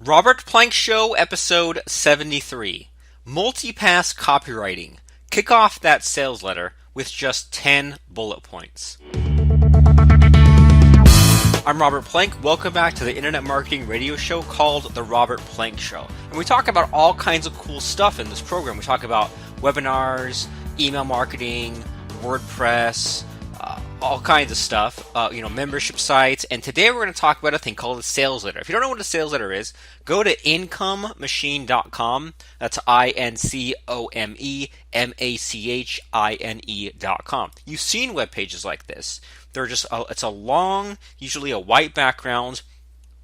Robert Plank Show, episode 73. Multi-pass copywriting. Kick off that sales letter with just 10 bullet points. I'm Robert Plank. Welcome back to the internet marketing radio show called The Robert Plank Show. And we talk about all kinds of cool stuff in this program. We talk about webinars, email marketing, WordPress, all kinds of stuff, membership sites. And today we're going to talk about a thing called a sales letter. If you don't know what a sales letter is, go to incomemachine.com. That's INCOMEMACHINE.com. You've seen web pages like this. It's a long, usually a white background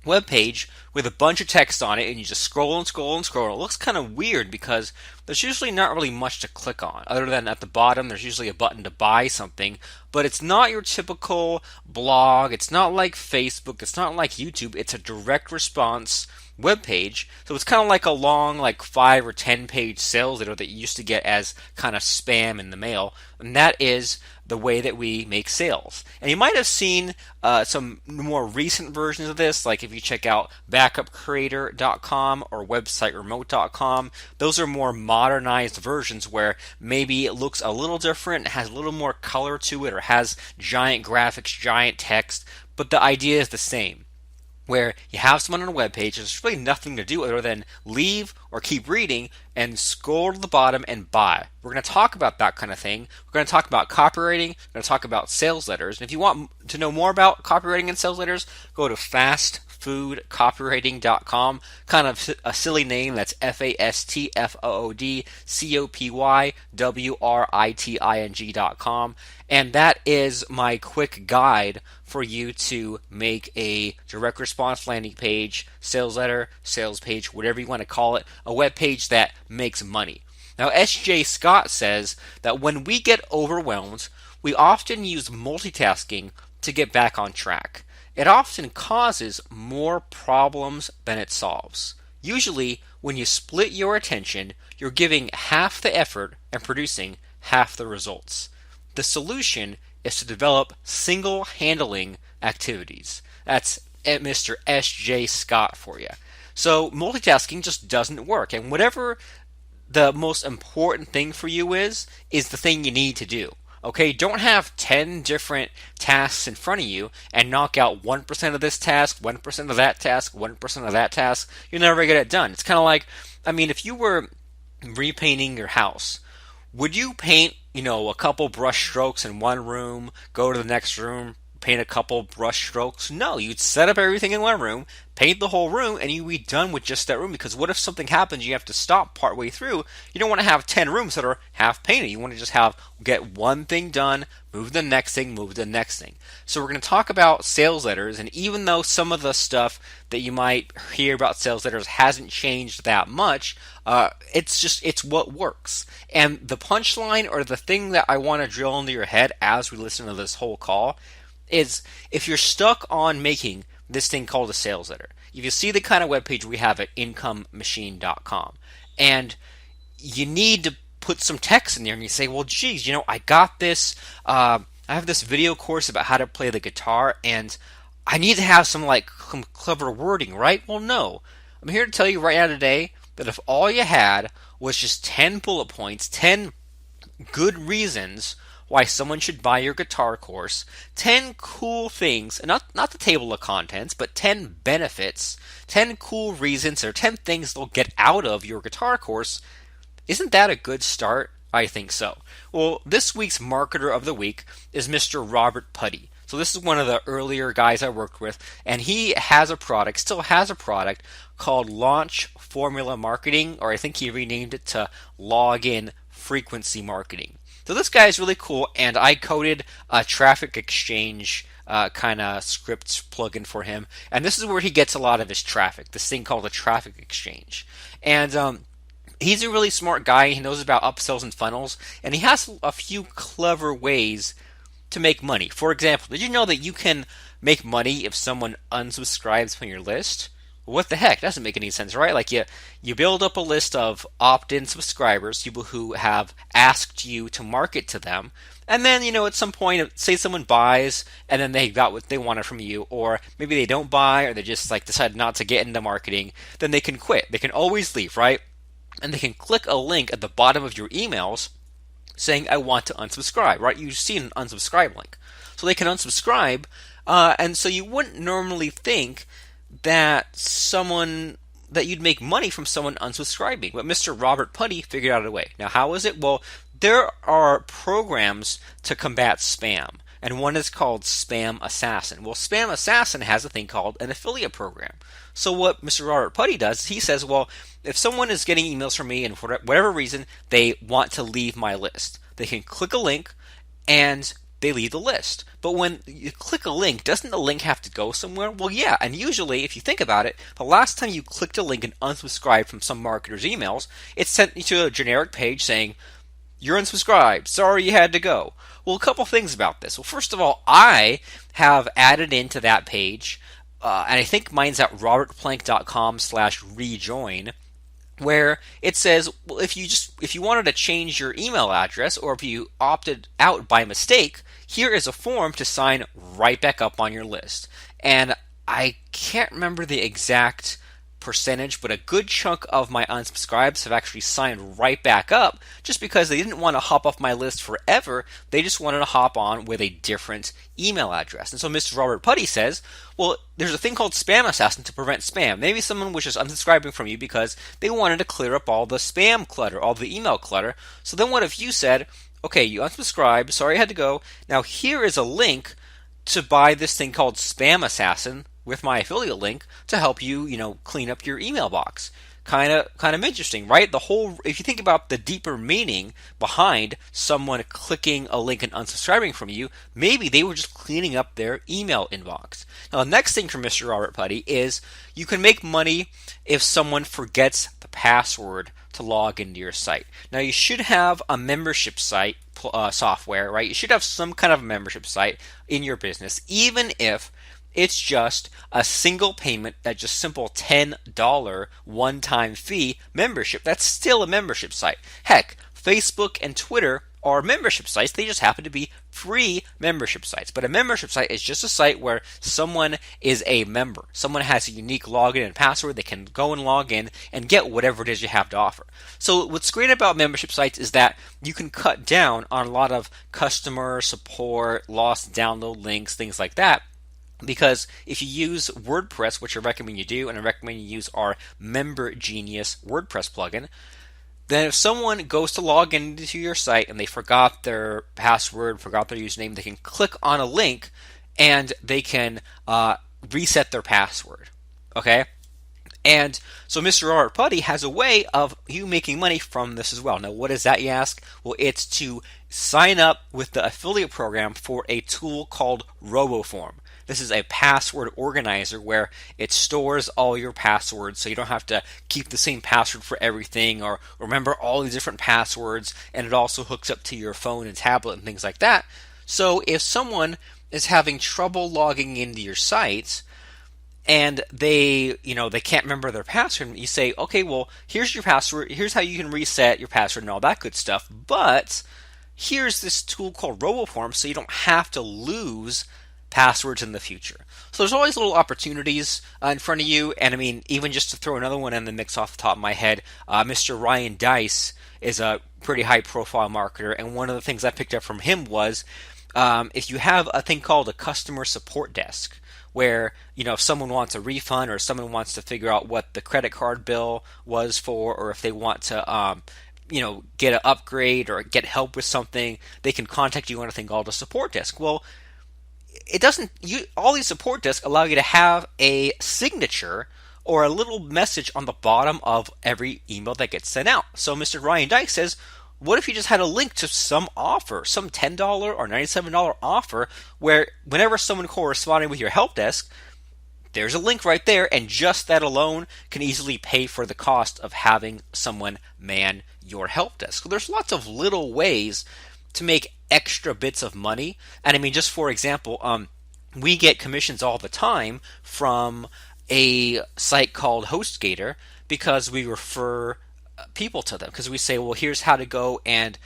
web page with a bunch of text on it, and you just scroll and scroll and scroll. It looks kind of weird because there's usually not really much to click on, other than at the bottom there's usually a button to buy something. But it's not your typical blog. It's not like Facebook. It's not like YouTube. It's a direct response web page. So it's kind of like a long, 5 or 10 page sales letter that you used to get as kind of spam in the mail. And that is the way that we make sales. And you might have seen some more recent versions of this, like if you check out backupcreator.com or websiteremote.com. Those are more modernized versions where maybe it looks a little different, has a little more color to it, or has giant graphics, giant text, but the idea is the same. Where you have someone on a web page, there's really nothing to do other than leave or keep reading and scroll to the bottom and buy. We're going to talk about that kind of thing. We're going to talk about copywriting. We're going to talk about sales letters. And if you want to know more about copywriting and sales letters, go to fastfoodcopywriting.com. Kind of a silly name. That's FASTFOODCOPYWRITING.com. And that is my quick guide for you to make a direct response landing page, sales letter, sales page, whatever you want to call it, a web page that makes money. Now, S.J. Scott says that when we get overwhelmed, we often use multitasking to get back on track. It often causes more problems than it solves. Usually, when you split your attention, you're giving half the effort and producing half the results. The solution is to develop single-handling activities. That's Mr. S.J. Scott for you. So multitasking just doesn't work. And whatever the most important thing for you is the thing you need to do. Okay, don't have 10 different tasks in front of you and knock out 1% of this task, 1% of that task, 1% of that task. You'll never get it done. It's kind of like, if you were repainting your house, would you paint, a couple brush strokes in one room, go to the next room, paint a couple brush strokes? No, you'd set up everything in one room, paint the whole room, and you'd be done with just that room. Because what if something happens, you have to stop partway through? You don't want to have 10 rooms that are half painted. You want to just get one thing done, move to the next thing, move to the next thing. So we're going to talk about sales letters, and even though some of the stuff that you might hear about sales letters hasn't changed that much, it's what works. And the punchline, or the thing that I want to drill into your head as we listen to this whole call, is if you're stuck on making this thing called a sales letter, if you see the kind of webpage we have at incomemachine.com, and you need to put some text in there, and you say, well, geez, I got this, I have this video course about how to play the guitar, and I need to have some clever wording, right? Well, no. I'm here to tell you right now today that if all you had was just 10 bullet points, 10 good reasons why someone should buy your guitar course, 10 cool things, and not the table of contents, but 10 benefits, 10 cool reasons, or 10 things they'll get out of your guitar course, isn't that a good start? I think so. Well, this week's Marketer of the Week is Mr. Robert Putty. So this is one of the earlier guys I worked with, and he still has a product called Launch Formula Marketing, or I think he renamed it to Login Frequency Marketing. So this guy is really cool, and I coded a traffic exchange kind of script plugin for him, and this is where he gets a lot of his traffic, this thing called a traffic exchange. And he's a really smart guy. He knows about upsells and funnels, and he has a few clever ways to make money. For example, did you know that you can make money if someone unsubscribes from your list? What the heck? That doesn't make any sense, right? You build up a list of opt-in subscribers, people who have asked you to market to them, And then, at some point, say someone buys and then they got what they wanted from you, or maybe they don't buy or they just like decide not to get into marketing, then they can quit. They can always leave, right? And they can click a link at the bottom of your emails saying, I want to unsubscribe, right? You've seen an unsubscribe link. So they can unsubscribe, and so you wouldn't normally think that you'd make money from someone unsubscribing. But Mr. Robert Putty figured out a way. Now, how is it? Well, there are programs to combat spam, and one is called Spam Assassin. Well, Spam Assassin has a thing called an affiliate program. So what Mr. Robert Putty does, he says, well, if someone is getting emails from me and for whatever reason they want to leave my list, they can click a link and they leave the list. But when you click a link, doesn't the link have to go somewhere? Well, yeah, and usually, if you think about it, the last time you clicked a link and unsubscribed from some marketer's emails, it sent you to a generic page saying, you're unsubscribed, sorry you had to go. Well, a couple things about this. Well, first of all, I have added into that page, and I think mine's at robertplank.com/rejoin, where it says, well, if you wanted to change your email address, or if you opted out by mistake, here is a form to sign right back up on your list. And I can't remember the exact percentage, but a good chunk of my unsubscribes have actually signed right back up just because they didn't want to hop off my list forever. They just wanted to hop on with a different email address. And so Mr. Robert Putty says, well, there's a thing called Spam Assassin to prevent spam. Maybe someone was just unsubscribing from you because they wanted to clear up all the spam clutter, all the email clutter. So then what if you said, okay, you unsubscribed, sorry I had to go. Now here is a link to buy this thing called Spam Assassin with my affiliate link to help you, clean up your email box. Kind of interesting, right? If you think about the deeper meaning behind someone clicking a link and unsubscribing from you, maybe they were just cleaning up their email inbox. Now, the next thing from Mr. Robert Putty is you can make money if someone forgets the password to log into your site. Now, you should have a membership site software, right? You should have some kind of membership site in your business, even if it's just a single payment, that just simple $10 one-time fee membership. That's still a membership site. Heck, Facebook and Twitter are membership sites. They just happen to be free membership sites. But a membership site is just a site where someone is a member. Someone has a unique login and password. They can go and log in and get whatever it is you have to offer. So what's great about membership sites is that you can cut down on a lot of customer support, lost download links, things like that. Because if you use WordPress, which I recommend you do, and I recommend you use our Member Genius WordPress plugin, then if someone goes to log into your site and they forgot their password, forgot their username, they can click on a link and they can reset their password. Okay? And so Mr. Robert Putty has a way of you making money from this as well. Now, what is that, you ask? Well, it's to sign up with the affiliate program for a tool called RoboForm. This is a password organizer where it stores all your passwords so you don't have to keep the same password for everything or remember all these different passwords, and it also hooks up to your phone and tablet and things like that. So if someone is having trouble logging into your site and they can't remember their password, you say, okay, well, here's your password, here's how you can reset your password and all that good stuff, but here's this tool called RoboForm so you don't have to lose passwords in the future. So there's always little opportunities in front of you, and I mean, even just to throw another one in the mix off the top of my head, Mr. Ryan Dice is a pretty high profile marketer, and one of the things I picked up from him was if you have a thing called a customer support desk, where if someone wants a refund or someone wants to figure out what the credit card bill was for, or if they want to get an upgrade or get help with something, they can contact you on a thing called a support desk. Well, all these support desks allow you to have a signature or a little message on the bottom of every email that gets sent out. So Mr. Ryan Dyke says, what if you just had a link to some offer, some $10 or $97 offer, where whenever someone corresponding with your help desk, there's a link right there, and just that alone can easily pay for the cost of having someone man your help desk. So there's lots of little ways to make extra bits of money. And I mean, just for example, we get commissions all the time from a site called HostGator because we refer people to them, because we say, well, here's how to go and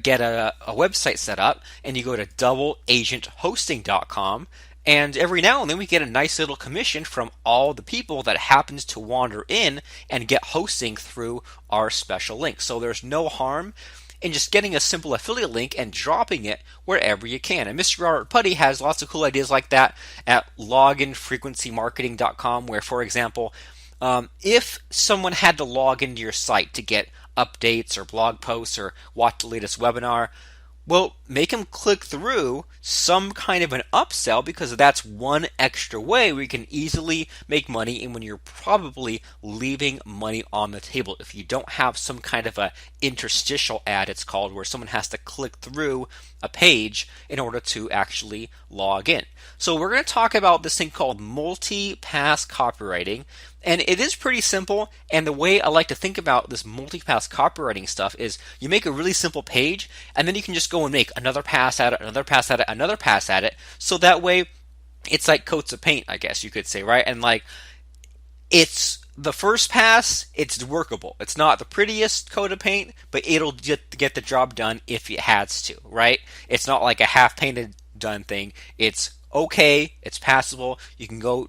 get a website set up, and you go to doubleagenthosting.com, and every now and then we get a nice little commission from all the people that happens to wander in and get hosting through our special link. So there's no harm in just getting a simple affiliate link and dropping it wherever you can. And Mr. Robert Putty has lots of cool ideas like that at loginfrequencymarketing.com, where, for example, if someone had to log into your site to get updates or blog posts or watch the latest webinar, well, make them click through some kind of an upsell, because that's one extra way we can easily make money, and when you're probably leaving money on the table if you don't have some kind of a interstitial ad, it's called, where someone has to click through a page in order to actually log in. So we're going to talk about this thing called multi-pass copywriting, and it is pretty simple. And the way I like to think about this multi-pass copywriting stuff is you make a really simple page, and then you can just go and make another pass at it, another pass at it, another pass at it. So that way it's like coats of paint, I guess you could say, right? And like, it's the first pass, it's workable. It's not the prettiest coat of paint, but it'll get the job done if it has to, right? It's not like a half painted done thing. It's okay, it's passable. You can go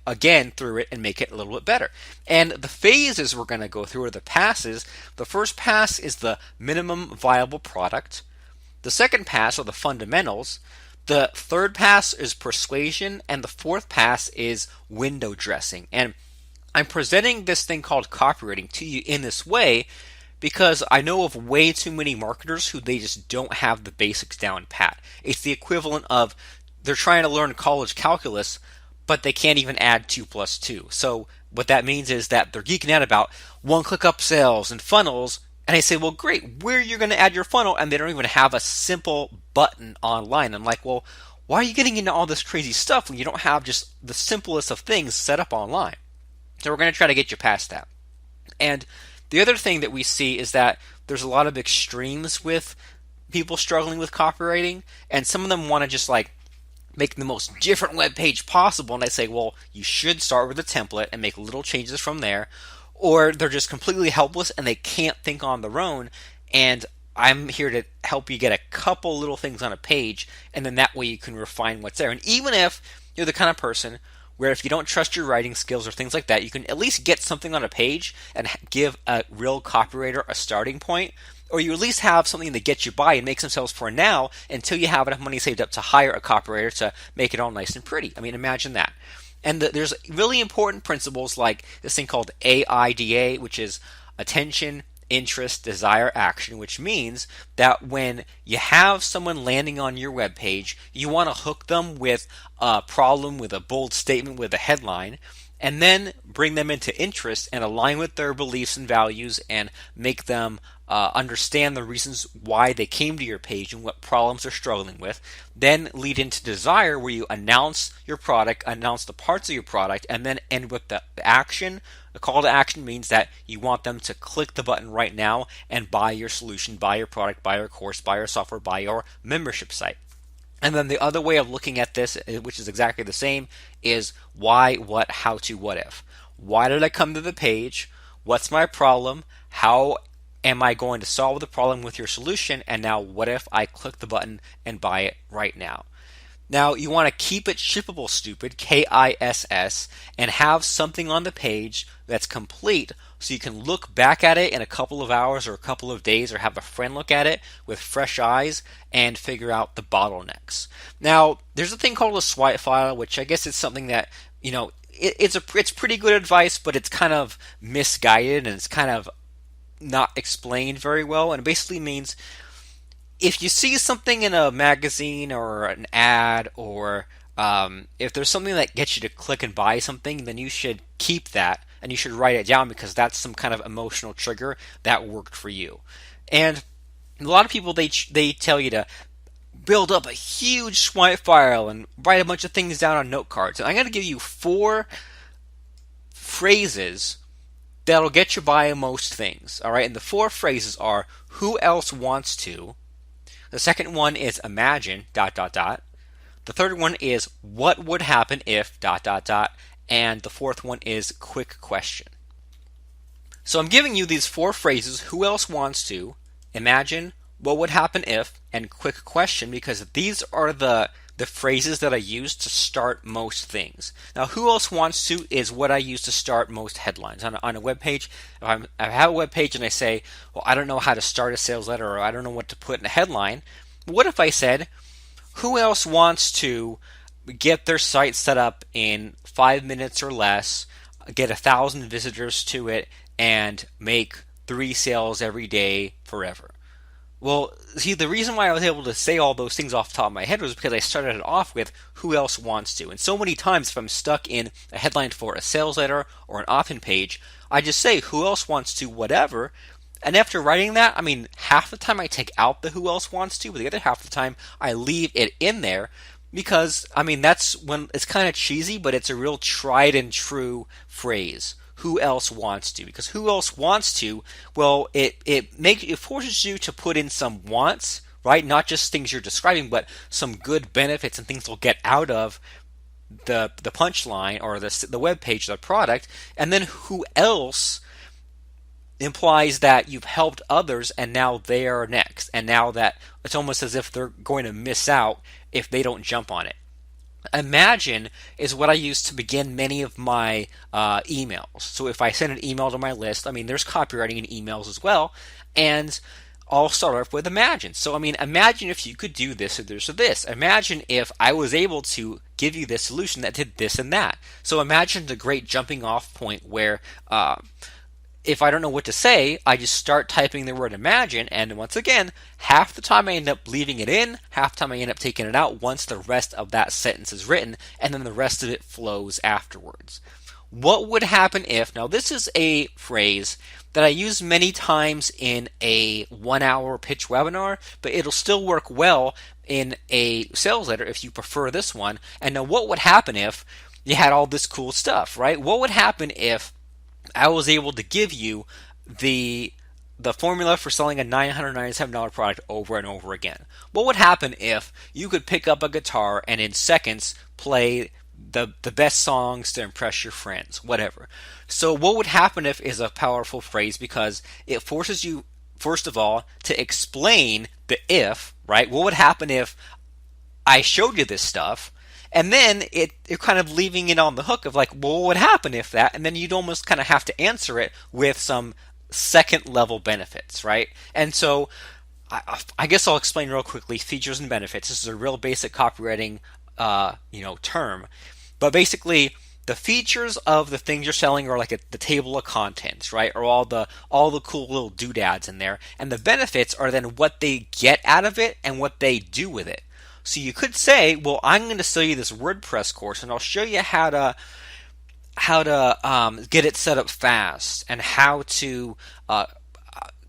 again through it and make it a little bit better. And the phases we're going to go through are the passes. The first pass is the minimum viable product. The second pass are the fundamentals. The third pass is persuasion, and the fourth pass is window dressing. And I'm presenting this thing called copywriting to you in this way because I know of way too many marketers who they just don't have the basics down pat. It's the equivalent of they're trying to learn college calculus, but they can't even add 2 plus 2. So what that means is that they're geeking out about one-click upsells and funnels, and I say, well, great, where are you going to add your funnel? And they don't even have a simple button online. I'm like, well, why are you getting into all this crazy stuff when you don't have just the simplest of things set up online? So we're going to try to get you past that. And the other thing that we see is that there's a lot of extremes with people struggling with copywriting, and some of them want to just like make the most different web page possible. And I say, well, you should start with a template and make little changes from there. Or they're just completely helpless and they can't think on their own. And I'm here to help you get a couple little things on a page, and then that way you can refine what's there. And even if you're the kind of person where if you don't trust your writing skills or things like that, you can at least get something on a page and give a real copywriter a starting point, or you at least have something that gets you by and makes themselves for now until you have enough money saved up to hire a copywriter to make it all nice and pretty. I mean, imagine that. And there's really important principles like this thing called AIDA, which is attention, interest, desire, action, which means that when you have someone landing on your web page, you want to hook them with a problem, with a bold statement, with a headline, and then bring them into interest and align with their beliefs and values and make them understand the reasons why they came to your page and what problems they're struggling with. Then lead into desire, where you announce your product, announce the parts of your product, and then end with the action. The call to action means that you want them to click the button right now and buy your solution, buy your product, buy your course, buy your software, buy your membership site. And then the other way of looking at this, which is exactly the same, is why, what, how to, what if. Why did I come to the page? What's my problem? How am I going to solve the problem with your solution? And now what if I click the button and buy it right now? Now you want to keep it shippable, stupid, KISS, and have something on the page that's complete so you can look back at it in a couple of hours or a couple of days, or have a friend look at it with fresh eyes and figure out the bottlenecks. Now there's a thing called a swipe file, which I guess is something that, it's pretty good advice, but it's kind of misguided and it's kind of not explained very well. And it basically means if you see something in a magazine or an ad, or if there's something that gets you to click and buy something, then you should keep that and you should write it down, because that's some kind of emotional trigger that worked for you. And a lot of people, they tell you to build up a huge swipe file and write a bunch of things down on note cards. And I'm going to give you 4 phrases that'll get you by most things. All right, and the 4 phrases are: who else wants to? The second one is imagine ... The third one is what would happen if ... And the fourth one is quick question. So I'm giving you these 4 phrases: who else wants to, imagine, what would happen if, and quick question, because these are the phrases that I use to start most things. Now, who else wants to is what I use to start most headlines. On a web page, if I have a web page and I say, well, I don't know how to start a sales letter, or I don't know what to put in a headline, what if I said, who else wants to get their site set up in 5 minutes or less, get 1,000 visitors to it, and make 3 sales every day forever? Well, see, the reason why I was able to say all those things off the top of my head was because I started it off with who else wants to. And so many times, if I'm stuck in a headline for a sales letter or an opt-in page, I just say who else wants to whatever. And after writing that, I mean, half the time I take out the who else wants to, but the other half of the time I leave it in there because, I mean, that's when it's kind of cheesy, but it's a real tried and true phrase. Who else wants to? Because who else wants to? Well, it forces you to put in some wants, right? Not just things you're describing, but some good benefits and things you'll get out of the punchline or the web page, the product. And then who else implies that you've helped others and now they are next. And now that it's almost as if they're going to miss out if they don't jump on it. Imagine is what I use to begin many of my emails. So if I send an email to my list, I mean, there's copywriting in emails as well, and I'll start off with imagine. So, I mean, imagine if you could do this or this or this. Imagine if I was able to give you this solution that did this and that. So imagine the great jumping off point where if I don't know what to say, I just start typing the word imagine, and once again, half the time I end up leaving it in, half the time I end up taking it out once the rest of that sentence is written, and then the rest of it flows afterwards. What would happen if, now this is a phrase that I use many times in a 1-hour pitch webinar, but it'll still work well in a sales letter if you prefer this one. And now what would happen if you had all this cool stuff, right? What would happen if I was able to give you the formula for selling a $997 product over and over again? What would happen if you could pick up a guitar and in seconds play the best songs to impress your friends, whatever? So what would happen if is a powerful phrase because it forces you, first of all, to explain the if, right? What would happen if I showed you this stuff? And then you're kind of leaving it on the hook of like, well, what would happen if that? And then you'd almost kind of have to answer it with some second level benefits, right? And so I guess I'll explain real quickly features and benefits. This is a real basic copywriting term. But basically, the features of the things you're selling are like the table of contents, right? Or all the cool little doodads in there. And the benefits are then what they get out of it and what they do with it. So you could say, well, I'm going to sell you this WordPress course, and I'll show you how to get it set up fast, and how to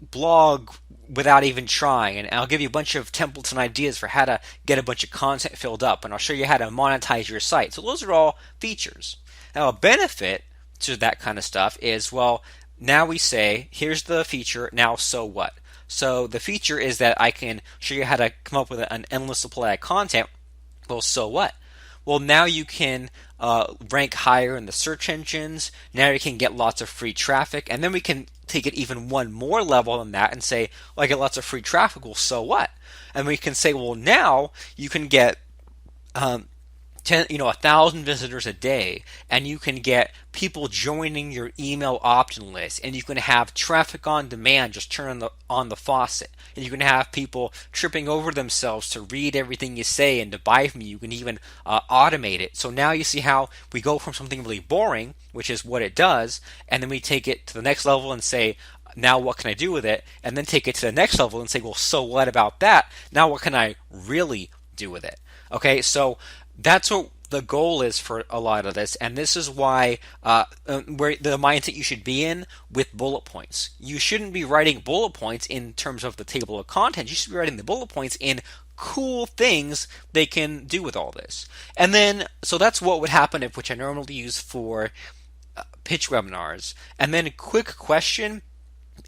blog without even trying, and I'll give you a bunch of templates and ideas for how to get a bunch of content filled up, and I'll show you how to monetize your site. So those are all features. Now, a benefit to that kind of stuff is, well, now we say, here's the feature, now so what? So the feature is that I can show you how to come up with an endless supply of content. Well, so what? Well, now you can rank higher in the search engines. Now you can get lots of free traffic. And then we can take it even one more level than that and say, well, I get lots of free traffic. Well, so what? And we can say, well, now you can get 1,000 visitors a day, and you can get people joining your email opt-in list, and you can have traffic on demand, just turn on the faucet, and you can have people tripping over themselves to read everything you say and to buy from you. You can even automate it. So now you see how we go from something really boring, which is what it does, and then we take it to the next level and say, now what can I do with it? And then take it to the next level and say, well, so what about that? Now what can I really do with it? Okay, so that's what the goal is for a lot of this, and this is why where the mindset you should be in with bullet points. You shouldn't be writing bullet points in terms of the table of contents. You should be writing the bullet points in cool things they can do with all this. And then, so that's what would happen if, which I normally use for pitch webinars. And then quick question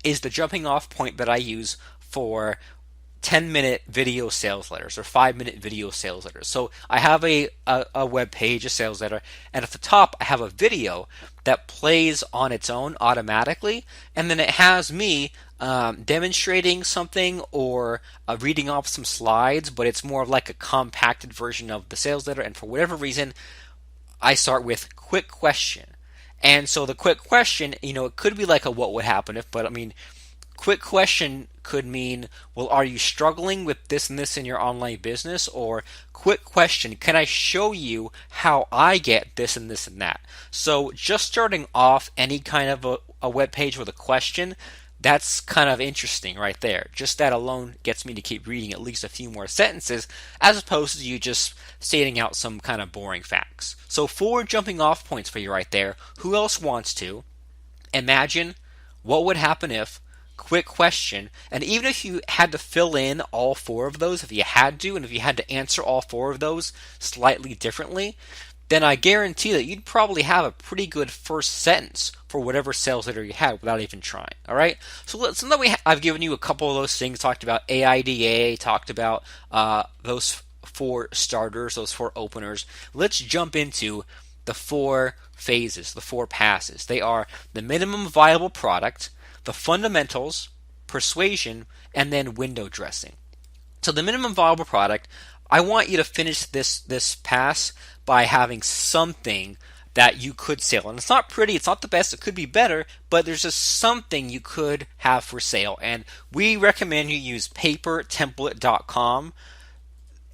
is the jumping off point that I use for 10-minute video sales letters or 5-minute video sales letters. So I have a web page, a sales letter, and at the top I have a video that plays on its own automatically, and then it has me demonstrating something or reading off some slides, but it's more of like a compacted version of the sales letter. And for whatever reason, I start with quick question. And so the quick question, it could be like a what would happen if, but I mean, quick question could mean, well, are you struggling with this and this in your online business? Or quick question, can I show you how I get this and this and that? So just starting off any kind of a web page with a question, that's kind of interesting right there. Just that alone gets me to keep reading at least a few more sentences, as opposed to you just stating out some kind of boring facts. So 4 jumping off points for you right there. Who else wants to? Imagine what would happen if, quick question, and even if you had to fill in all 4 of those, if you had to, and if you had to answer all 4 of those slightly differently, then I guarantee that you'd probably have a pretty good first sentence for whatever sales letter you had without even trying. All right. So I've given you a couple of those things. Talked about AIDA. Talked about those 4 starters, those 4 openers. Let's jump into the 4 phases, the 4 passes. They are the minimum viable product, the fundamentals, persuasion, and then window dressing. So the minimum viable product, I want you to finish this pass by having something that you could sell. And it's not pretty, it's not the best, it could be better, but there's just something you could have for sale. And we recommend you use papertemplate.com.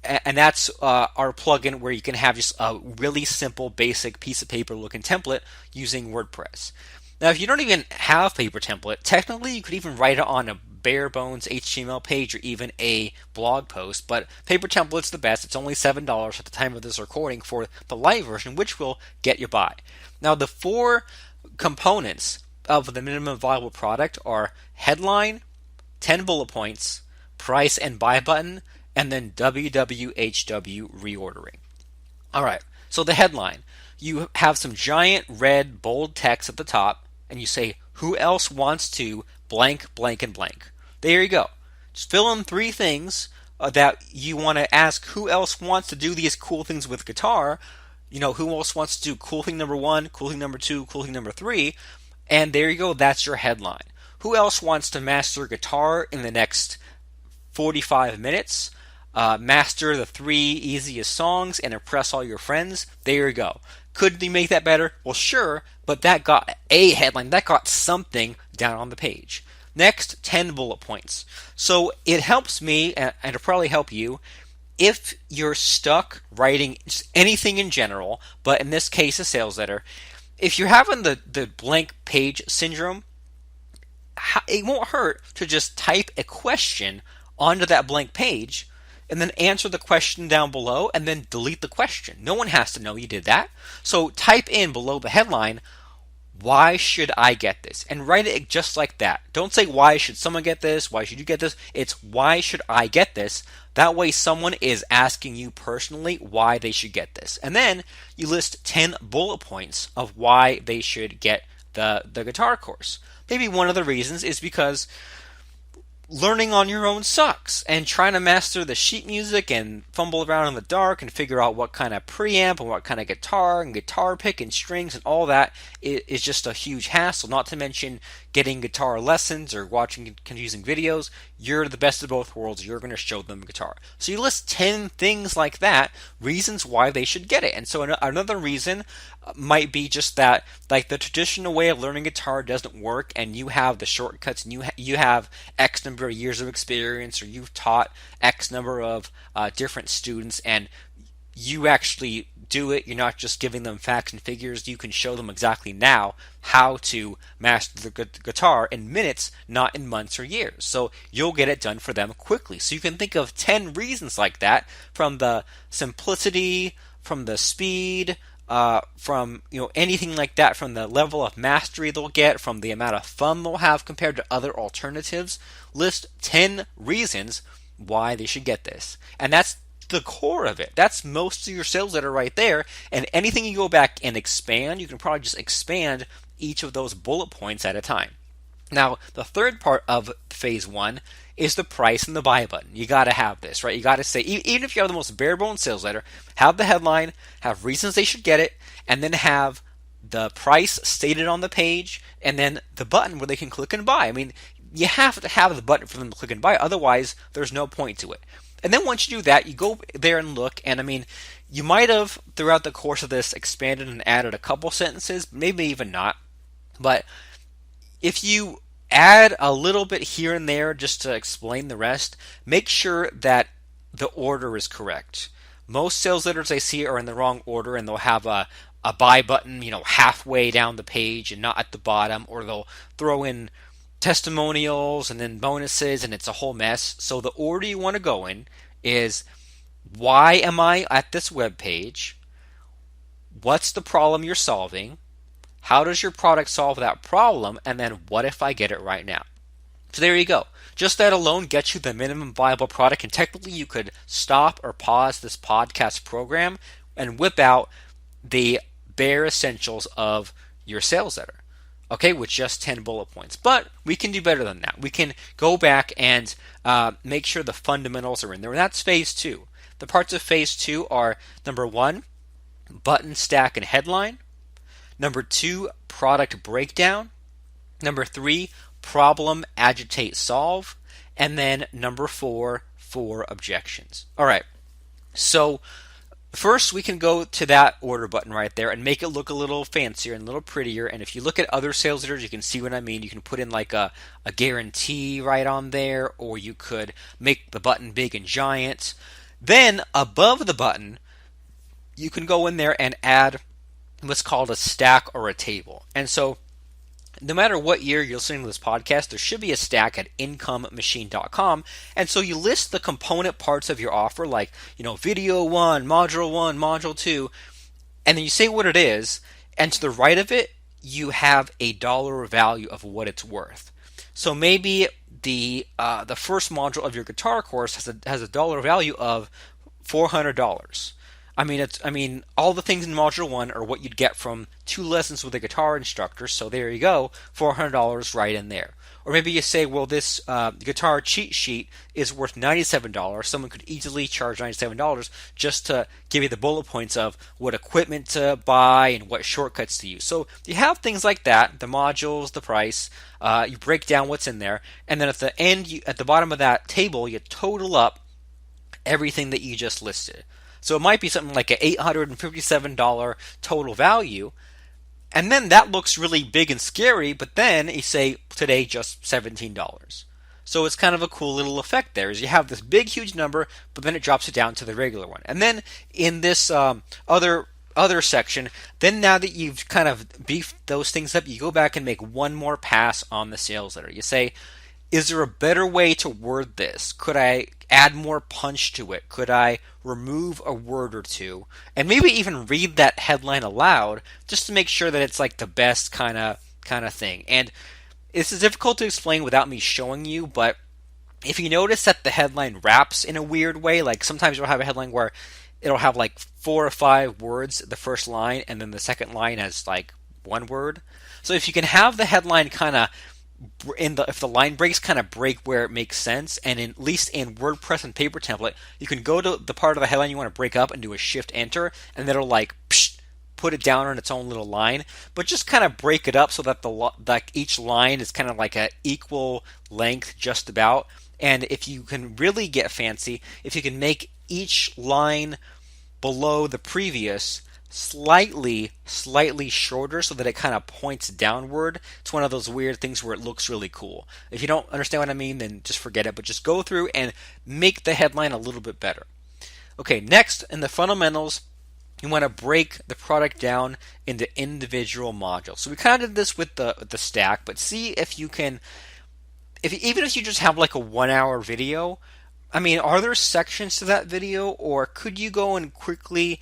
And that's our plugin where you can have just a really simple, basic piece of paper looking template using WordPress. Now, if you don't even have paper template, technically you could even write it on a bare bones HTML page or even a blog post, but paper template's the best. It's only $7 at the time of this recording for the light version, which will get you by. Now, the 4 components of the minimum viable product are headline, 10 bullet points, price and buy button, and then WWHW reordering. All right, so the headline. You have some giant red bold text at the top, and you say, who else wants to blank, blank, and blank? There you go. Just fill in 3 things that you want to ask who else wants to do these cool things with guitar. Who else wants to do cool thing number 1, cool thing number 2, cool thing number 3, and there you go, that's your headline. Who else wants to master guitar in the next 45 minutes? Master the 3 easiest songs and impress all your friends. There you go. Could you make that better? Well, sure, but that got a headline. That got something down on the page. Next, 10 bullet points. So it helps me, and it'll probably help you, if you're stuck writing just anything in general, but in this case, a sales letter. If you're having the blank page syndrome, it won't hurt to just type a question onto that blank page and then answer the question down below and then delete the question. No one has to know you did that. So type in below the headline, why should I get this? And write it just like that. Don't say, why should someone get this? Why should you get this? It's, why should I get this? That way someone is asking you personally why they should get this. And then you list 10 bullet points of why they should get the guitar course. Maybe one of the reasons is because learning on your own sucks, and trying to master the sheet music and fumble around in the dark and figure out what kind of preamp and what kind of guitar and guitar pick and strings and all that is just a huge hassle, not to mention getting guitar lessons or watching confusing videos. You're the best of both worlds. You're going to show them guitar. So you list 10 things like that, reasons why they should get it. And so another reason might be just that, like, the traditional way of learning guitar doesn't work, and you have the shortcuts, and you have X number of years of experience, or you've taught X number of different students, and you actually do it. You're not just giving them facts and figures. You can show them exactly now how to master the guitar in minutes, not in months or years. So you'll get it done for them quickly. So you can think of 10 reasons like that, from the simplicity, from the speed, from anything like that, from the level of mastery they'll get, from the amount of fun they'll have compared to other alternatives. List 10 reasons why they should get this. And that's the core of it. That's most of your sales letter right there. And anything you go back and expand, you can probably just expand each of those bullet points at a time. Now, the third part of phase one is the price and the buy button. You got to have this, right? You got to say, even if you have the most bare bones sales letter, have the headline, have reasons they should get it, and then have the price stated on the page, and then the button where they can click and buy. I mean, you have to have the button for them to click and buy, otherwise there's no point to it. And then once you do that, you go there and look, and I mean, you might have throughout the course of this expanded and added a couple sentences, maybe even not, but if you add a little bit here and there just to explain the rest, make sure that the order is correct. Most sales letters I see are in the wrong order, and they'll have a buy button, halfway down the page and not at the bottom, or they'll throw in testimonials and then bonuses, and it's a whole mess. So the order you want to go in is, why am I at this web page? What's the problem you're solving? How does your product solve that problem? And then what if I get it right now? So there you go. Just that alone gets you the minimum viable product, and technically you could stop or pause this podcast program and whip out the bare essentials of your sales letter, okay, with just 10 bullet points. But we can do better than that. We can go back and make sure the fundamentals are in there, and that's phase two. The parts of phase two are, number one, button, stack, and headline. Number two, product breakdown. Number three, problem, agitate, solve. And then number four objections. All right, so first, we can go to that order button right there and make it look a little fancier and a little prettier. And if you look at other sales letters, you can see what I mean. You can put in like a guarantee right on there, or you could make the button big and giant. Then above the button, you can go in there and add what's called a stack or a table. And so no matter what year you're listening to this podcast, there should be a stack at incomemachine.com. And so you list the component parts of your offer, like, video 1, module 2, and then you say what it is, and to the right of it, you have a dollar value of what it's worth. So maybe the first module of your guitar course has a dollar value of $400. I mean, all the things in Module 1 are what you'd get from 2 lessons with a guitar instructor, so there you go, $400 right in there. Or maybe you say, well, this guitar cheat sheet is worth $97. Someone could easily charge $97 just to give you the bullet points of what equipment to buy and what shortcuts to use. So you have things like that, the modules, the price, you break down what's in there, and then at the end, at the bottom of that table, you total up everything that you just listed. So it might be something like an $857 total value, and then that looks really big and scary, but then you say, today just $17. So it's kind of a cool little effect there, is you have this big, huge number, but then it drops it down to the regular one. And then in this other section, then now that you've kind of beefed those things up, you go back and make one more pass on the sales letter. You say, is there a better way to word this? Could I add more punch to it? Could I remove a word or two? And maybe even read that headline aloud just to make sure that it's like the best kind of thing. And this is difficult to explain without me showing you, but if you notice that the headline wraps in a weird way, like sometimes you'll have a headline where it'll have like 4 or 5 words, the first line, and then the second line has like 1 word. So if you can have the headline kind of if the line breaks kind of break where it makes sense, and at least in WordPress and paper template, you can go to the part of the headline you want to break up and do a shift enter, and that'll like put it down on its own little line. But just kind of break it up so that each line is kind of like an equal length just about. And if you can really get fancy, if you can make each line below the previous slightly shorter so that it kind of points downward, it's one of those weird things where it looks really cool. If you don't understand what I mean, then just forget it, but just go through and make the headline a little bit better. Okay, next, in the fundamentals, you want to break the product down into individual modules. So we kind of did this with the stack, but see if you can, even if you just have like a 1-hour video, I mean, are there sections to that video, or could you go and quickly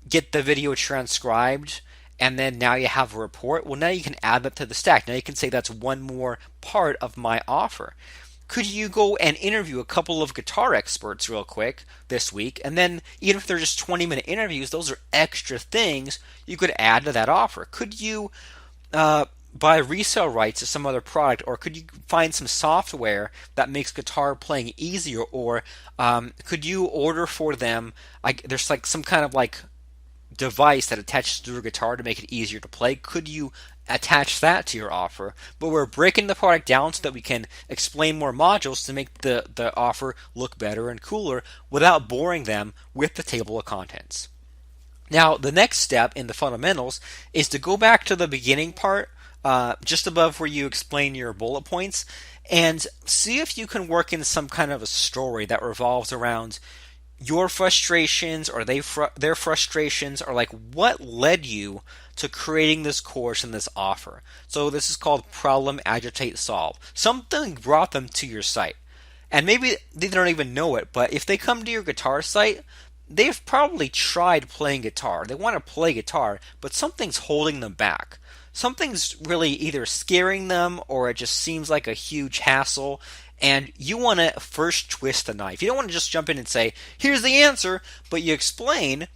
get the video transcribed, and then now you have a report? Well, now you can add that to the stack. Now you can say that's one more part of my offer. Could you go and interview a couple of guitar experts real quick this week, and then even if they're just 20-minute interviews, those are extra things you could add to that offer. Could you buy resale rights to some other product, or could you find some software that makes guitar playing easier, or could you order for them, like there's like some kind of like device that attaches to your guitar to make it easier to play? Could you attach that to your offer? But we're breaking the product down so that we can explain more modules to make the offer look better and cooler without boring them with the table of contents. Now, the next step in the fundamentals is to go back to the beginning part, just above where you explain your bullet points, and see if you can work in some kind of a story that revolves around your frustrations or their frustrations, or like what led you to creating this course and this offer. So this is called problem, agitate, solve. Something brought them to your site. And maybe they don't even know it, but if they come to your guitar site, they've probably tried playing guitar. They want to play guitar, but something's holding them back. Something's really either scaring them, or it just seems like a huge hassle, and you want to first twist the knife. You don't want to just jump in and say, here's the answer, but you explain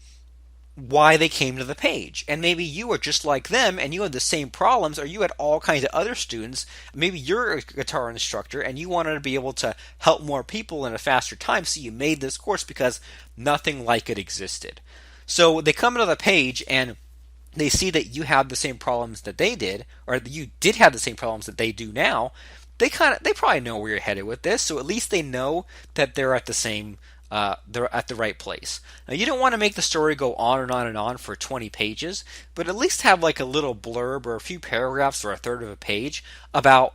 why they came to the page. And maybe you are just like them and you had the same problems, or you had all kinds of other students. Maybe you're a guitar instructor and you wanted to be able to help more people in a faster time, so you made this course because nothing like it existed. So they come to the page and they see that you have the same problems that they did, or that you did have the same problems that they do now. They probably know where you're headed with this, so at least they know that they're at the right place. Now, you don't want to make the story go on and on and on for 20 pages, but at least have like a little blurb or a few paragraphs or a third of a page about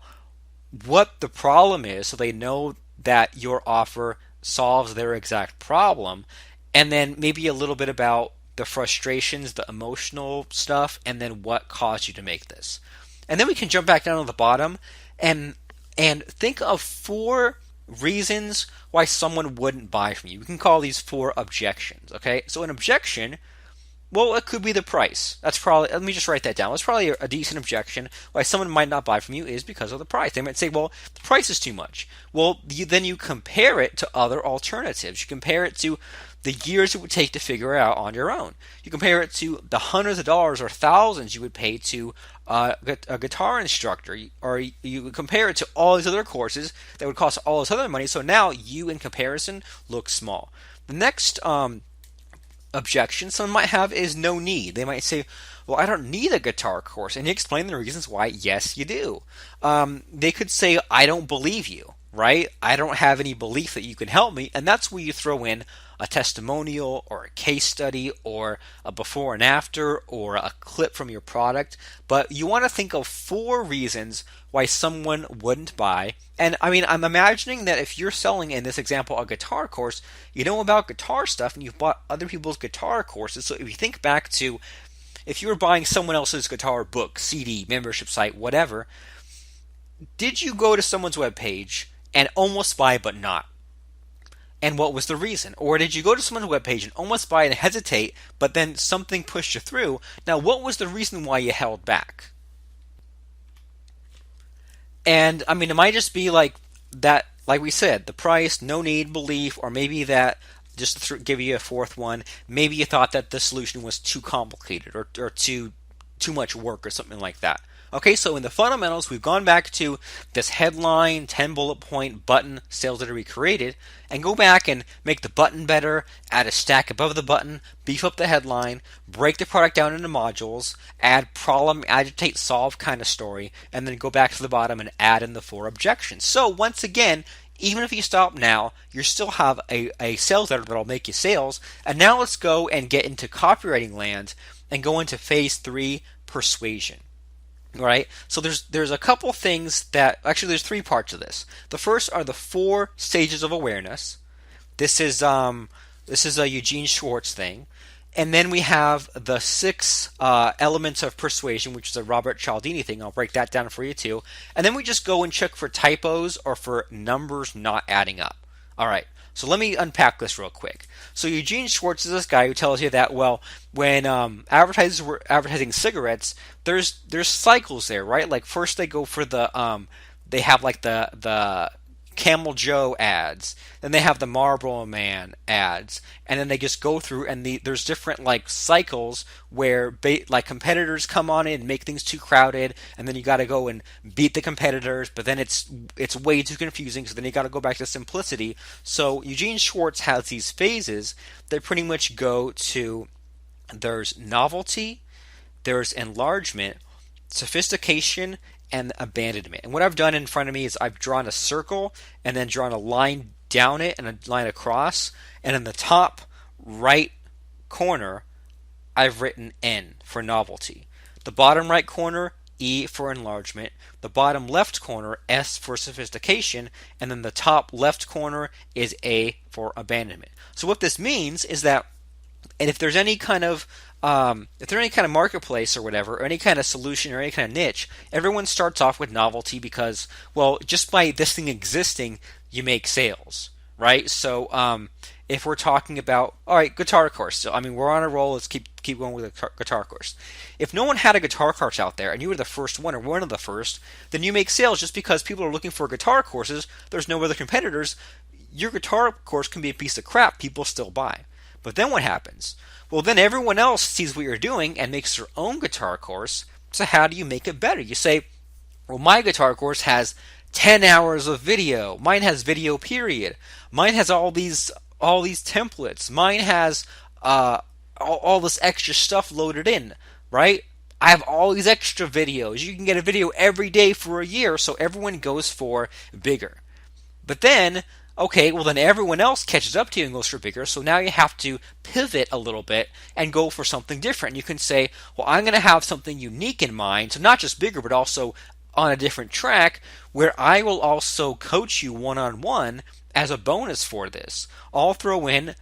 what the problem is, so they know that your offer solves their exact problem, and then maybe a little bit about the frustrations, the emotional stuff, and then what caused you to make this. And then we can jump back down to the bottom and think of 4 reasons why someone wouldn't buy from you. We can call these 4 objections, okay? So an objection, well, it could be the price. That's probably, let me just write that down. That's probably a decent objection. Why someone might not buy from you is because of the price. They might say, well, the price is too much. Well, then you compare it to other alternatives. You compare it to the years it would take to figure it out on your own. You compare it to the hundreds of dollars or thousands you would pay to a guitar instructor, or you compare it to all these other courses that would cost all this other money. So now you, in comparison, look small. The next objection someone might have is no need. They might say, well, I don't need a guitar course. And you explain the reasons why, yes, you do. They could say, I don't believe you, right? I don't have any belief that you can help me. And that's where you throw in a testimonial or a case study or a before and after or a clip from your product. But you want to think of 4 reasons why someone wouldn't buy. And I mean, I'm imagining that if you're selling, in this example, a guitar course, you know about guitar stuff and you've bought other people's guitar courses. So if you think back to if you were buying someone else's guitar book, CD, membership site, whatever, did you go to someone's webpage and almost buy but not? And what was the reason? Or did you go to someone's webpage and almost buy and hesitate, but then something pushed you through? Now, what was the reason why you held back? And I mean, it might just be like that, like we said, the price, no need, belief, or maybe that, just to give you a 4th one, maybe you thought that the solution was too complicated or too much work or something like that. Okay, so in the fundamentals, we've gone back to this headline, 10 bullet point button sales letter we created, and go back and make the button better, add a stack above the button, beef up the headline, break the product down into modules, add problem, agitate, solve kind of story, and then go back to the bottom and add in the 4 objections. So once again, even if you stop now, you still have a sales letter that'll make you sales. And now let's go and get into copywriting land and go into phase 3, persuasion. All right, so there's a couple things that, actually there's 3 parts of this. The first are the 4 stages of awareness. This is a Eugene Schwartz thing. And then we have the 6 elements of persuasion, which is a Robert Cialdini thing. I'll break that down for you too. And then we just go and check for typos or for numbers not adding up. All right, so let me unpack this real quick. So Eugene Schwartz is this guy who tells you that, well, when advertisers were advertising cigarettes, there's cycles there, right? Like first they go for the they have like the Camel Joe ads, then they have the Marlboro Man ads, and then they just go through and there's different like cycles where like competitors come on in and make things too crowded, and then you got to go and beat the competitors, but then it's way too confusing, so then you got to go back to simplicity. So Eugene Schwartz has these phases that pretty much go to, there's novelty, there's enlargement, sophistication, and abandonment. And what I've done in front of me is I've drawn a circle and then drawn a line down it and a line across, and in the top right corner I've written N for novelty. The bottom right corner, E for enlargement, the bottom left corner, S for sophistication, and then the top left corner is A for abandonment. So what this means is that, and if there's any kind of marketplace or whatever, or any kind of solution or any kind of niche, everyone starts off with novelty because, well, just by this thing existing, you make sales, right? So if we're talking about, all right, guitar course. So I mean, we're on a roll. Let's keep going with a guitar course. If no one had a guitar course out there and you were the first one or one of the first, then you make sales just because people are looking for guitar courses. There's no other competitors. Your guitar course can be a piece of crap. People still buy. But then what happens? Well, then everyone else sees what you're doing and makes their own guitar course. So how do you make it better? You say, well, my guitar course has 10 hours of video. Mine has video period. Mine has all these templates. Mine has all this extra stuff loaded in, right? I have all these extra videos. You can get a video every day for a year, so everyone goes for bigger. But then, okay, well then everyone else catches up to you and goes for bigger, so now you have to pivot a little bit and go for something different. You can say, well, I'm going to have something unique in mind, so not just bigger, but also on a different track, where I will also coach you one-on-one as a bonus for this. I'll throw in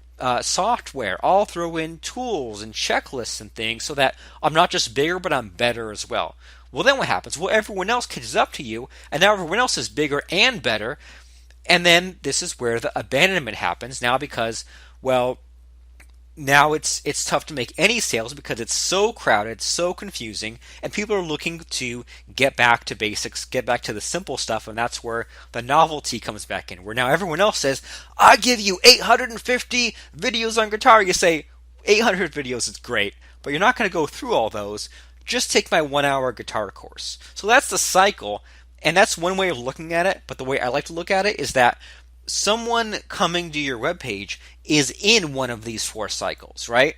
software, I'll throw in tools and checklists and things so that I'm not just bigger, but I'm better as well. Well, then what happens? Well, everyone else catches up to you, and now everyone else is bigger and better. And then this is where the abandonment happens now, because, well, now it's tough to make any sales because it's so crowded, so confusing, and people are looking to get back to basics, get back to the simple stuff, and that's where the novelty comes back in, where now everyone else says, I give you 850 videos on guitar. You say, 800 videos is great, but you're not going to go through all those. Just take my 1 hour guitar course. So that's the cycle. And that's one way of looking at it, but the way I like to look at it is that someone coming to your webpage is in one of these 4 cycles, right?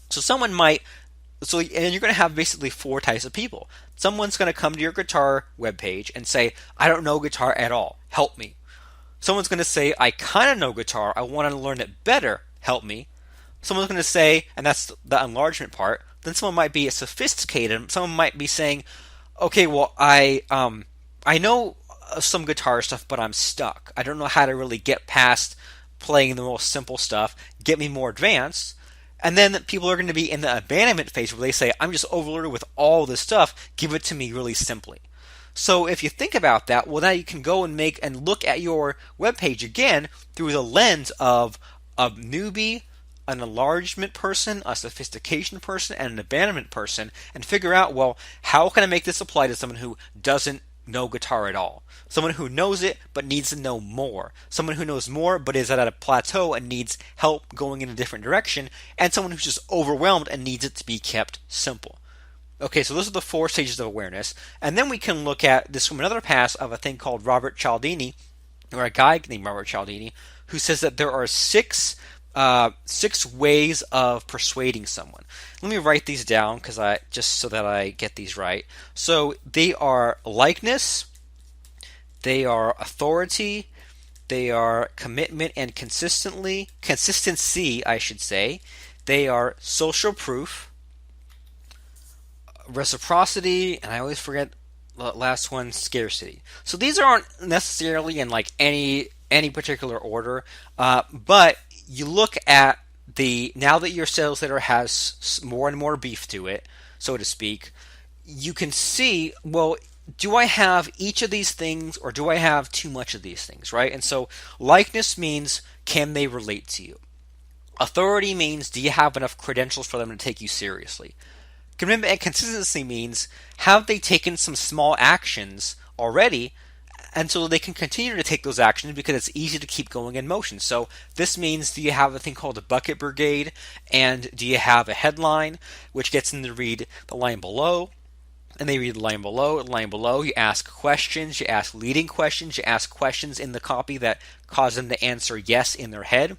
So someone might, and you're going to have basically 4 types of people. Someone's going to come to your guitar webpage and say, I don't know guitar at all, help me. Someone's going to say, I kind of know guitar, I want to learn it better, help me. Someone's going to say, and that's the enlargement part, then someone might be sophisticated, someone might be saying, okay, well, I know some guitar stuff, but I'm stuck. I don't know how to really get past playing the most simple stuff, get me more advanced. And then people are going to be in the abandonment phase where they say, I'm just overloaded with all this stuff, give it to me really simply. So if you think about that, well, now you can go and look at your webpage again through the lens of a newbie, an enlargement person, a sophistication person, and an abandonment person, and figure out, well, how can I make this apply to someone who doesn't know guitar at all? Someone who knows it but needs to know more. Someone who knows more but is at a plateau and needs help going in a different direction. And someone who's just overwhelmed and needs it to be kept simple. Okay, so those are the 4 stages of awareness. And then we can look at this from another pass of a thing called Robert Cialdini, or a guy named Robert Cialdini, who says that there are 6 ways of persuading someone. Let me write these down just so that I get these right. So they are likeness, they are authority, they are commitment and consistency, I should say. They are social proof, reciprocity, and I always forget the last one, scarcity. So these aren't necessarily in like any particular order, but you look at now that your sales letter has more and more beef to it, so to speak, you can see, well, do I have each of these things or do I have too much of these things, right? And so likeness means, can they relate to you? Authority means, do you have enough credentials for them to take you seriously? Commitment and consistency means, have they taken some small actions already And so they can continue to take those actions because it's easy to keep going in motion. So this means, do you have a thing called a bucket brigade? And do you have a headline, which gets them to read the line below? And they read the line below, the line below. You ask questions, you ask leading questions, you ask questions in the copy that cause them to answer yes in their head.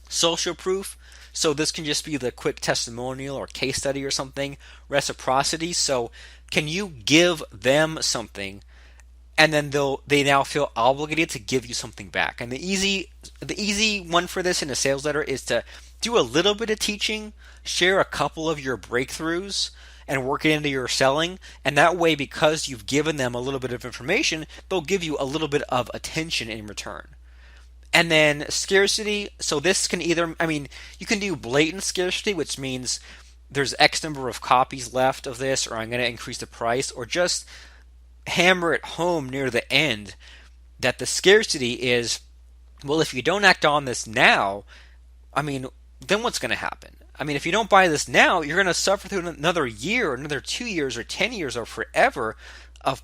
Social proof. So this can just be the quick testimonial or case study or something. Reciprocity. So can you give them something, and then they now feel obligated to give you something back? And the easy one for this in a sales letter is to do a little bit of teaching, share a couple of your breakthroughs, and work it into your selling. And that way, because you've given them a little bit of information, they'll give you a little bit of attention in return. And then scarcity. So this can either, you can do blatant scarcity, which means there's X number of copies left of this, or I'm going to increase the price, or just hammer it home near the end that the scarcity is, well, if you don't act on this now, then what's going to happen? If you don't buy this now, you're going to suffer through another year, or another 2 years, or 10 years, or forever of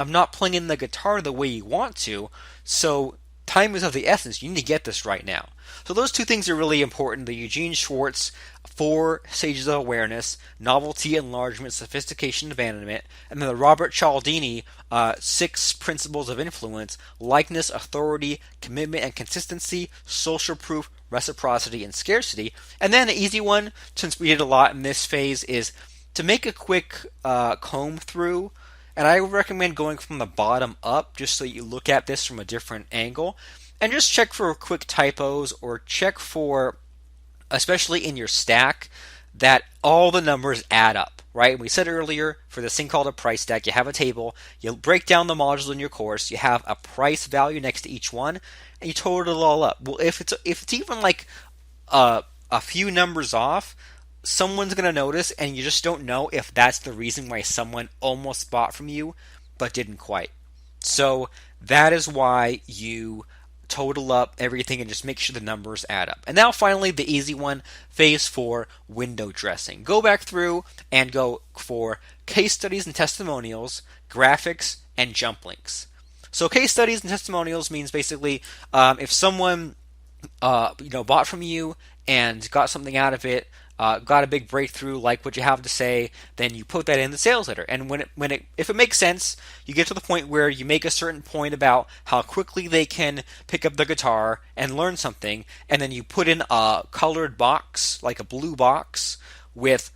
not playing the guitar the way you want to. So time is of the essence. You need to get this right now. So those two things are really important. The Eugene Schwartz 4 stages of awareness: novelty, enlargement, sophistication, abandonment, and then the Robert Cialdini 6 principles of influence: likeness, authority, commitment and consistency, social proof, reciprocity, and scarcity. And then an easy one, since we did a lot in this phase, is to make a quick comb through. And I would recommend going from the bottom up, just so you look at this from a different angle, and just check for quick typos, or check for, especially in your stack, that all the numbers add up, right? We said earlier, for this thing called a price stack, you have a table, you break down the modules in your course, you have a price value next to each one, and you total it all up. Well, if it's even like a few numbers off, someone's going to notice, and you just don't know if that's the reason why someone almost bought from you but didn't quite. So that is why you total up everything and just make sure the numbers add up. And now finally, the easy one, phase 4, window dressing. Go back through and go for case studies and testimonials, graphics, and jump links. So case studies and testimonials means basically if someone bought from you and got something out of it, got a big breakthrough, like what you have to say, then you put that in the sales letter. And if it makes sense, you get to the point where you make a certain point about how quickly they can pick up the guitar and learn something, and then you put in a colored box, like a blue box, with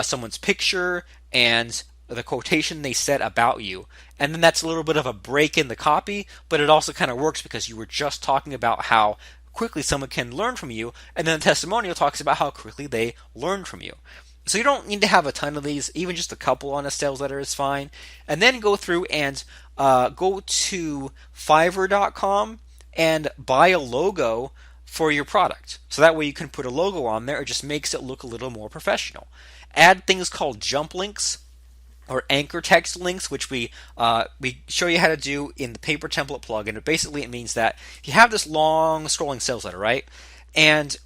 someone's picture and the quotation they said about you. And then that's a little bit of a break in the copy, but it also kind of works because you were just talking about how quickly someone can learn from you, and then the testimonial talks about how quickly they learned from you. So you don't need to have a ton of these, even just a couple on a sales letter is fine. And then go through and go to Fiverr.com and buy a logo for your product. So that way you can put a logo on there. It just makes it look a little more professional. Add things called jump links or anchor text links, which we show you how to do in the paper template plugin. Basically, it means that you have this long scrolling sales letter, right? And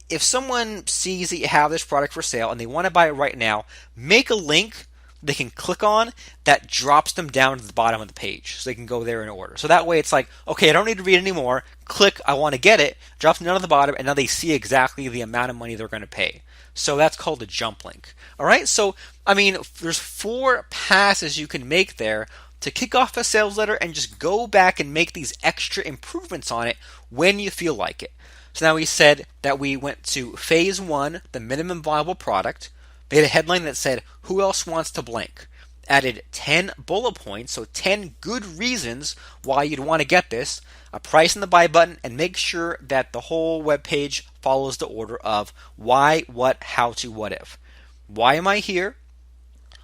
if someone sees that you have this product for sale and they want to buy it right now, make a link they can click on that drops them down to the bottom of the page so they can go there and order. So that way it's like, okay, I don't need to read anymore. Click, I want to get it, drops them down to the bottom, and now they see exactly the amount of money they're going to pay. So that's called a jump link. All right, so there's 4 passes you can make there to kick off a sales letter and just go back and make these extra improvements on it when you feel like it. So now we said that we went to phase 1, the minimum viable product. They had a headline that said, "Who else wants to blank?" Added 10 bullet points, so 10 good reasons why you'd want to get this, a price and the buy button, and make sure that the whole web page follows the order of why, what, how to, what if. Why am I here?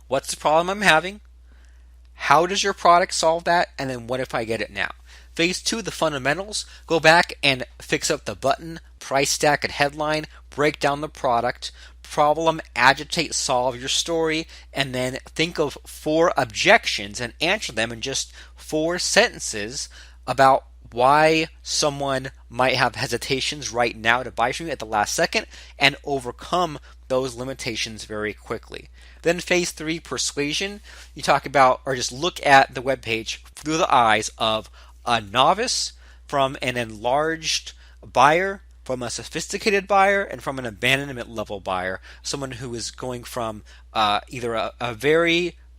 What's the problem I'm having? How does your product solve that? And then what if I get it now? Phase 2, the fundamentals. Go back and fix up the button, price stack, and headline. Break down the product. Problem, agitate, solve your story. And then think of 4 objections and answer them in just 4 sentences about why someone might have hesitations right now to buy from you at the last second, and overcome those limitations very quickly. Then phase 3, persuasion. You talk about, or just look at the web page through the eyes of a novice, from an enlarged buyer, from a sophisticated buyer, and from an abandonment level buyer. Someone who is going from either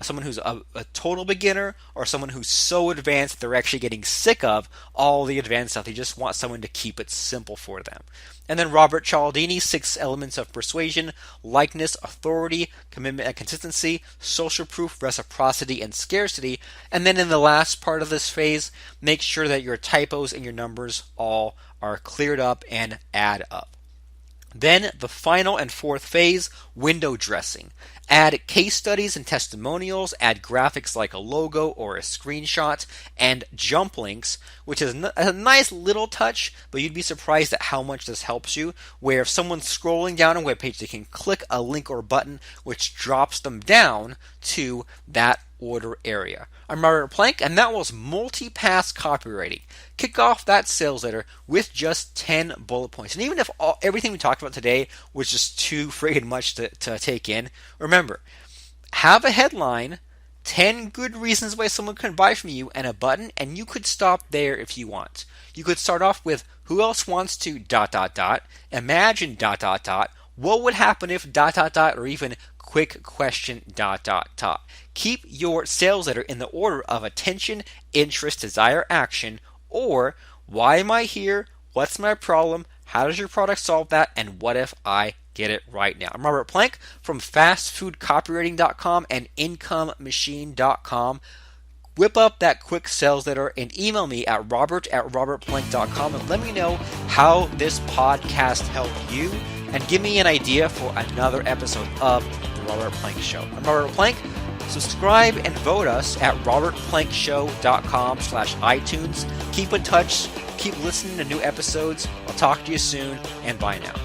someone who's a total beginner, or someone who's so advanced that they're actually getting sick of all the advanced stuff. They just want someone to keep it simple for them. And then Robert Cialdini, 6 elements of persuasion: likeness, authority, commitment and consistency, social proof, reciprocity, and scarcity. And then in the last part of this phase, make sure that your typos and your numbers all are cleared up and add up. Then the final and fourth phase, window dressing. Add case studies and testimonials, add graphics like a logo or a screenshot, and jump links, which is a nice little touch, but you'd be surprised at how much this helps you, where if someone's scrolling down a webpage, they can click a link or button which drops them down to that order area. I'm Robert Plank, and that was multi-pass copywriting. Kick off that sales letter with just 10 bullet points. And even if everything we talked about today was just too friggin' much to take in, remember, have a headline, 10 good reasons why someone can buy from you, and a button, and you could stop there if you want. You could start off with, who else wants to ... imagine ... what would happen if ... or even quick question ... Keep your sales letter in the order of attention, interest, desire, action, or why am I here? What's my problem? How does your product solve that? And what if I get it right now? I'm Robert Plank from fastfoodcopywriting.com and incomemachine.com. Whip up that quick sales letter and email me at robert@robertplank.com and let me know how this podcast helped you, and give me an idea for another episode of The Robert Plank Show. I'm Robert Plank. Subscribe and vote us at robertplankshow.com/iTunes. Keep in touch. Keep listening to new episodes. I'll talk to you soon, and bye now.